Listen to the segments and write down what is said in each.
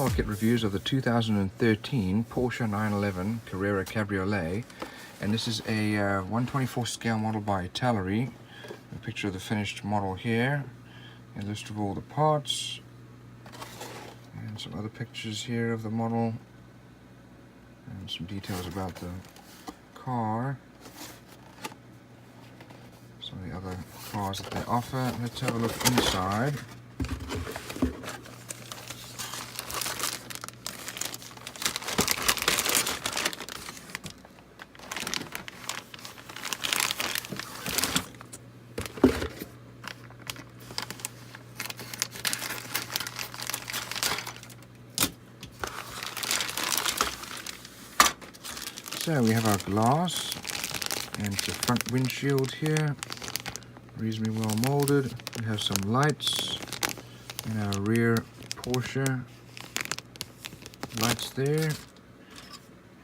aftermarket reviews of the 2013 Porsche 911 Carrera Cabriolet, and this is a 1/24 scale model by Italeri. A picture of the finished model here, a list of all the parts, and some other pictures here of the model, and some details about the car, some of the other cars that they offer. Let's have a look inside. So we have our glass and the front windshield here, reasonably well molded. We have some lights and our rear Porsche lights there.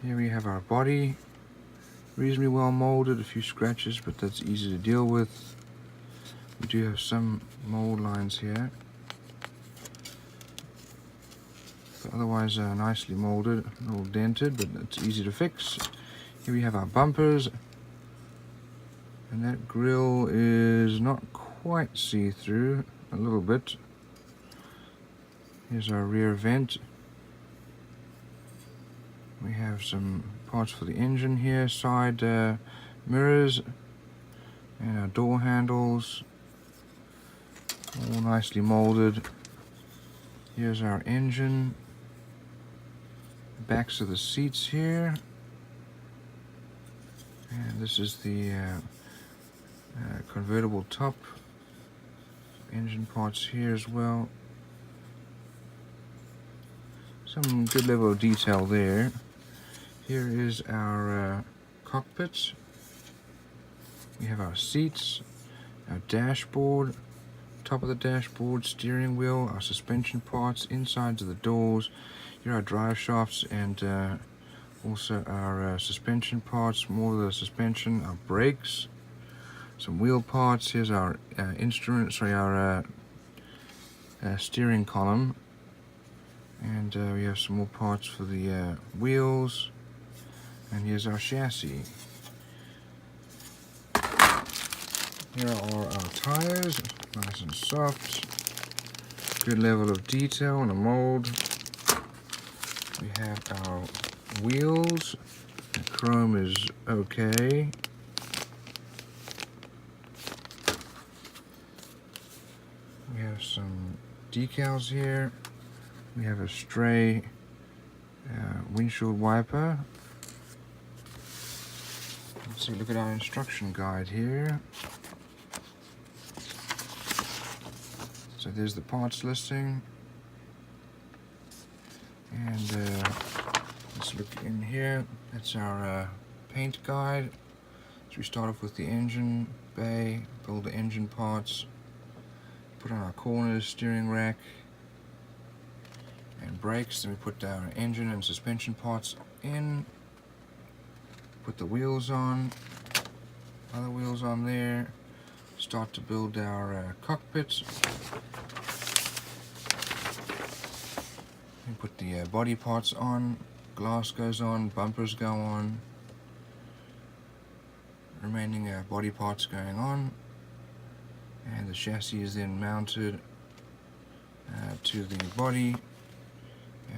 Here we have our body, reasonably well molded, a few scratches, but that's easy to deal with. We do have some mold lines here, but otherwise nicely molded, a little dented, but it's easy to fix. Here we have our bumpers, and that grille is not quite see-through, a little bit. Here's our rear vent. We have some parts for the engine here, side mirrors, and our door handles, all nicely molded. Here's our engine, backs of the seats here, and this is the convertible top, engine parts here as well. Some good level of detail there. Here is our cockpit. We have our seats, our dashboard, top of the dashboard, steering wheel, our suspension parts, insides of the doors. Here are our drive shafts and also our suspension parts, more of the suspension, our brakes, some wheel parts. Here's our steering column, and we have some more parts for the wheels, and here's our chassis. Here are our tires, nice and soft, good level of detail and a mold. We have our wheels, the chrome is okay. We have some decals here. We have a stray windshield wiper. Let's see, look at our instruction guide here. So there's the parts listing, and let's look in here. That's our paint guide. So we start off with the engine bay, build the engine parts, put on our corners, steering rack, and brakes. Then we put our engine and suspension parts in, put the wheels on, other wheels on there, start to build our cockpit. We put the body parts on, glass goes on, bumpers go on, remaining body parts going on, and the chassis is then mounted to the body,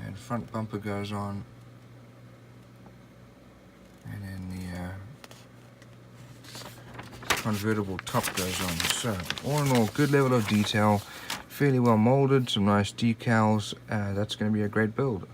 and front bumper goes on, and then the convertible top goes on. So all in all, good level of detail, fairly well molded, some nice decals. That's going to be a great build.